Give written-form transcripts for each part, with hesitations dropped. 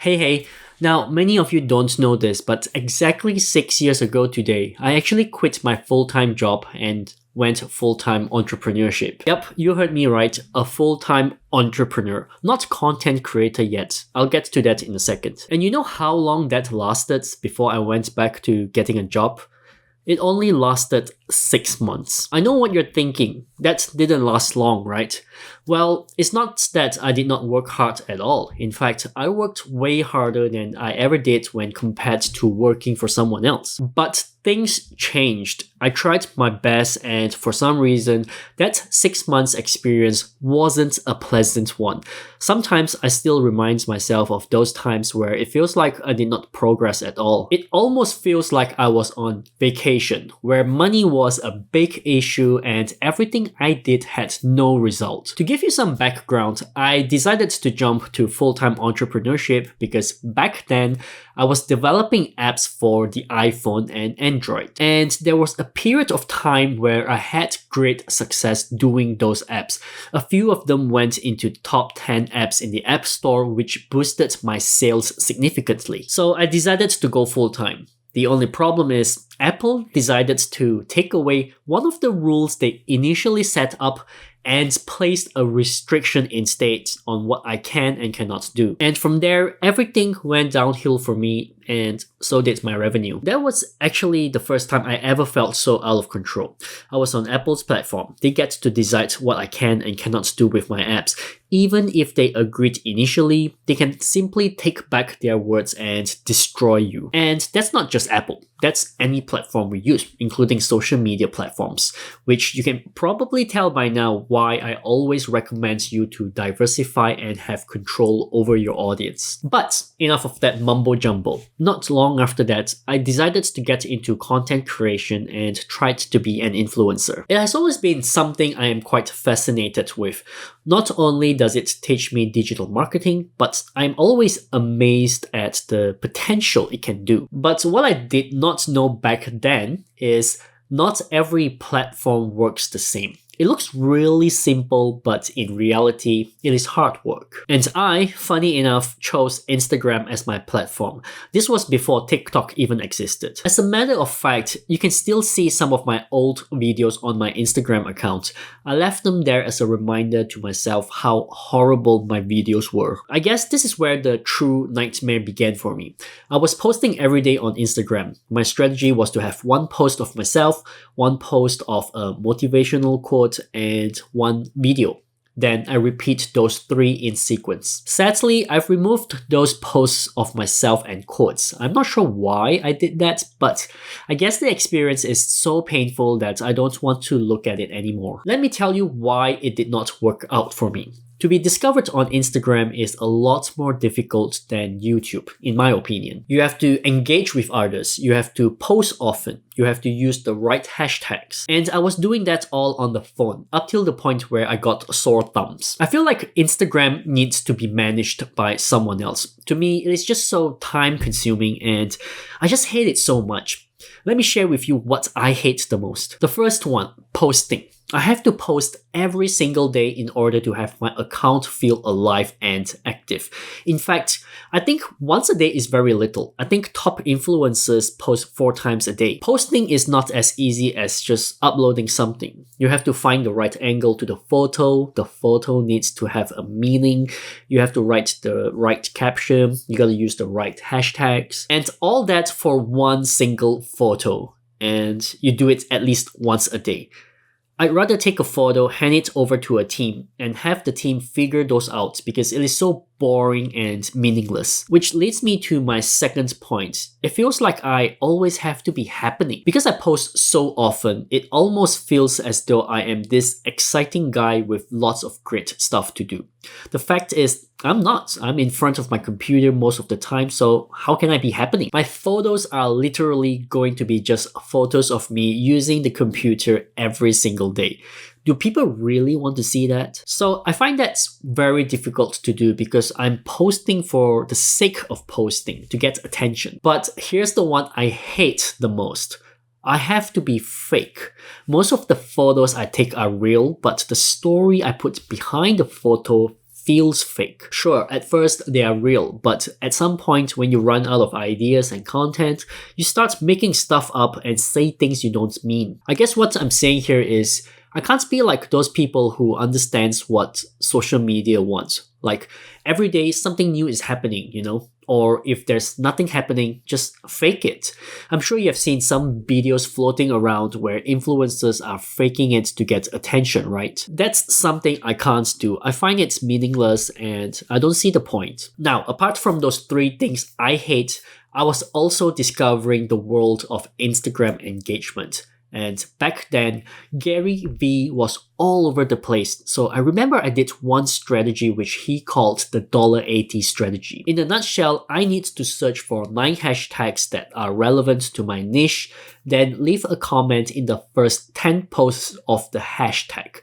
Hey. Now, many of you don't know this, but exactly 6 years ago today, I actually quit my full-time job and went full-time entrepreneurship. Yep, you heard me right, a full-time entrepreneur, not content creator yet. I'll get to that in a second. And you know how long that lasted before I went back to getting a job? It only lasted 6 months. I know what you're thinking. That didn't last long, right? Well, it's not that I did not work hard at all. In fact, I worked way harder than I ever did when compared to working for someone else. But things changed. I tried my best, and for some reason, that 6 months experience wasn't a pleasant one. Sometimes I still remind myself of those times where it feels like I did not progress at all. It almost feels like I was on vacation, where money was a big issue and everything I did had no result. To give you some background, I decided to jump to full-time entrepreneurship because back then, I was developing apps for the iPhone and Android. And there was a period of time where I had great success doing those apps. A few of them went into top 10 apps in the App Store, which boosted my sales significantly. So I decided to go full-time. The only problem is Apple decided to take away one of the rules they initially set up and placed a restriction instead on what I can and cannot do. And from there, everything went downhill for me, and so did my revenue. That was actually the first time I ever felt so out of control. I was on Apple's platform. They get to decide what I can and cannot do with my apps. Even if they agreed initially, they can simply take back their words and destroy you. And that's not just Apple. That's any platform we use, including social media platforms, which you can probably tell by now why I always recommend you to diversify and have control over your audience. But enough of that mumbo jumbo. Not long after that, I decided to get into content creation and tried to be an influencer. It has always been something I am quite fascinated with. Not only does it teach me digital marketing, but I'm always amazed at the potential it can do. But what I did not know back then is not every platform works the same. It looks really simple, but in reality, it is hard work. And I, funny enough, chose Instagram as my platform. This was before TikTok even existed. As a matter of fact, you can still see some of my old videos on my Instagram account. I left them there as a reminder to myself how horrible my videos were. I guess this is where the true nightmare began for me. I was posting every day on Instagram. My strategy was to have one post of myself, one post of a motivational quote, and one video. Then I repeat those 3 in sequence. Sadly, I've removed those posts of myself and quotes. I'm not sure why I did that, but I guess the experience is so painful that I don't want to look at it anymore. Let me tell you why it did not work out for me. To be discovered on Instagram is a lot more difficult than YouTube, in my opinion. You have to engage with others, you have to post often, you have to use the right hashtags. And I was doing that all on the phone, up till the point where I got sore thumbs. I feel like Instagram needs to be managed by someone else. To me, it is just so time consuming and I just hate it so much. Let me share with you what I hate the most. The first one, posting. I have to post every single day in order to have my account feel alive and active. In fact, I think once a day is very little. I think top influencers post 4 times a day. Posting is not as easy as just uploading something. You have to find the right angle to the photo needs to have a meaning, you have to write the right caption, you gotta use the right hashtags, and all that for one single photo. And you do it at least once a day. I'd rather take a photo, hand it over to a team, and have the team figure those out because it is so boring and meaningless. Which leads me to my second point. It feels like I always have to be happening. Because I post so often, it almost feels as though I am this exciting guy with lots of great stuff to do. The fact is, I'm not. I'm in front of my computer most of the time, so how can I be happening? My photos are literally going to be just photos of me using the computer every single day. Do people really want to see that? So I find that's very difficult to do because I'm posting for the sake of posting to get attention. But here's the one I hate the most. I have to be fake. Most of the photos I take are real, but the story I put behind the photo feels fake. Sure, at first they are real, but at some point when you run out of ideas and content, you start making stuff up and say things you don't mean. I guess what I'm saying here is I can't be like those people who understands what social media wants. Like every day something new is happening, Or if there's nothing happening, just fake it. I'm sure you have seen some videos floating around where influencers are faking it to get attention, right? That's something I can't do. I find it meaningless and I don't see the point. Now, apart from those three things I hate, I was also discovering the world of Instagram engagement. And back then, Gary Vee was all over the place. So I remember I did one strategy which he called the $80 strategy. In a nutshell, I need to search for 9 hashtags that are relevant to my niche, then leave a comment in the first 10 posts of the hashtag.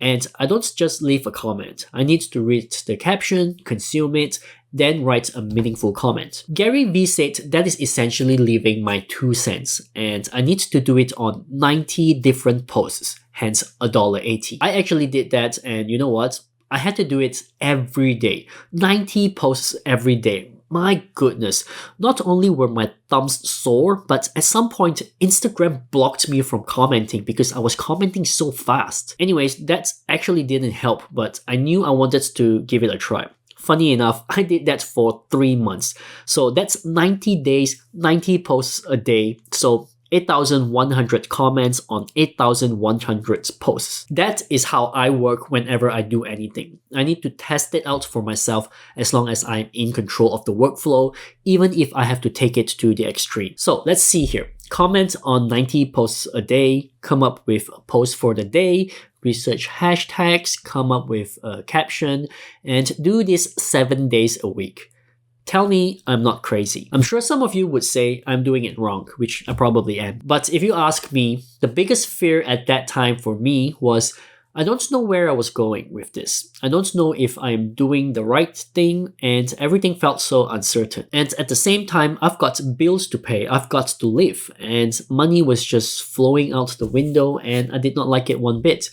And I don't just leave a comment. I need to read the caption, consume it, then write a meaningful comment. Gary Vee said that is essentially leaving my 2 cents, and I need to do it on 90 different posts, hence $80. I actually did that, and you know what? I had to do it every day. 90 posts every day. My goodness, not only were my thumbs sore, but at some point, Instagram blocked me from commenting because I was commenting so fast. Anyways, that actually didn't help, but I knew I wanted to give it a try. Funny enough, I did that for 3 months. So that's 90 days, 90 posts a day. So 8,100 comments on 8,100 posts. That is how I work whenever I do anything. I need to test it out for myself as long as I'm in control of the workflow, even if I have to take it to the extreme. So let's see here. Comment on 90 posts a day, come up with a post for the day, research hashtags, come up with a caption, and do this 7 days a week. Tell me I'm not crazy. I'm sure some of you would say I'm doing it wrong, which I probably am. But if you ask me, the biggest fear at that time for me was I don't know where I was going with this. I don't know if I'm doing the right thing, and everything felt so uncertain. And at the same time, I've got bills to pay, I've got to live, and money was just flowing out the window, and I did not like it one bit.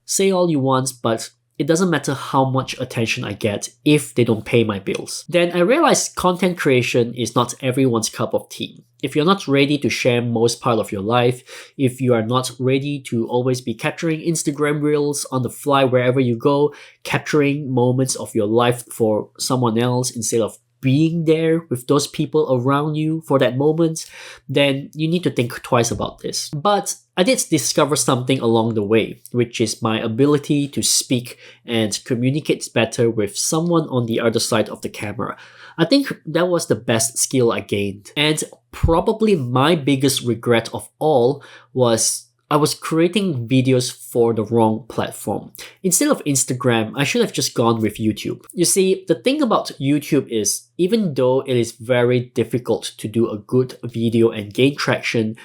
Say all you want, but it doesn't matter how much attention I get if they don't pay my bills. Then I realized content creation is not everyone's cup of tea. If you're not ready to share most part of your life, if you are not ready to always be capturing Instagram reels on the fly wherever you go, capturing moments of your life for someone else instead of being there with those people around you for that moment, then you need to think twice about this. But I did discover something along the way, which is my ability to speak and communicate better with someone on the other side of the camera. I think that was the best skill I gained. And probably my biggest regret of all was I was creating videos for the wrong platform. Instead of Instagram, I should have just gone with YouTube. You see, the thing about YouTube is, even though it is very difficult to do a good video and gain traction,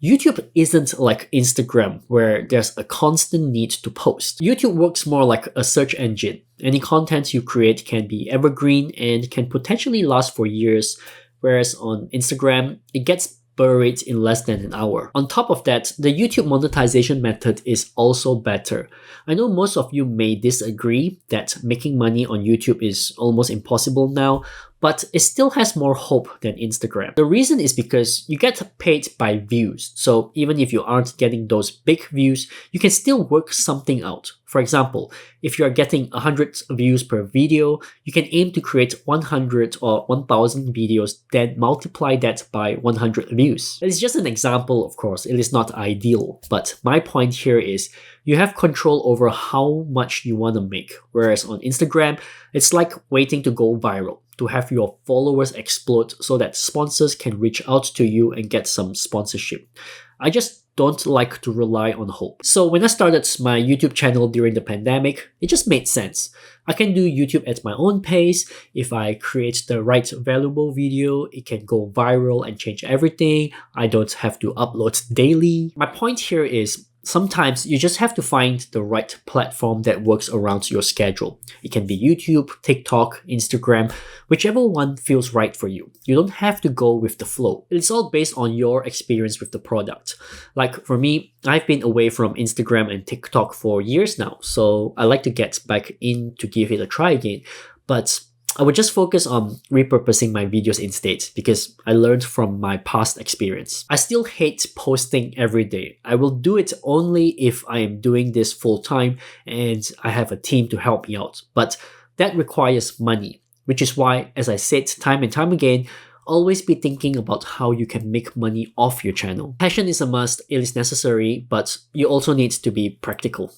YouTube isn't like Instagram where there's a constant need to post. YouTube works more like a search engine. Any content you create can be evergreen and can potentially last for years, whereas on Instagram, it gets buried in less than an hour. On top of that, the YouTube monetization method is also better. I know most of you may disagree that making money on YouTube is almost impossible now, but it still has more hope than Instagram. The reason is because you get paid by views. So even if you aren't getting those big views, you can still work something out. For example, if you are getting 100 views per video, you can aim to create 100 or 1000 videos, then multiply that by 100 views. It's just an example, of course. It is not ideal. But my point here is you have control over how much you want to make. Whereas on Instagram, it's like waiting to go viral, to have your followers explode so that sponsors can reach out to you and get some sponsorship. I just don't like to rely on hope. So when I started my YouTube channel during the pandemic, it just made sense. I can do YouTube at my own pace. If I create the right valuable video, it can go viral and change everything. I don't have to upload daily. My point here is sometimes you just have to find the right platform that works around your schedule. It can be YouTube, TikTok, Instagram, whichever one feels right for you. You don't have to go with the flow. It's all based on your experience with the product. Like for me, I've been away from Instagram and TikTok for years now, so I like to get back in to give it a try again. But I would just focus on repurposing my videos instead because I learned from my past experience. I still hate posting every day. I will do it only if I am doing this full time and I have a team to help me out. But that requires money, which is why, as I said time and time again, always be thinking about how you can make money off your channel. Passion is a must, it is necessary, but you also need to be practical.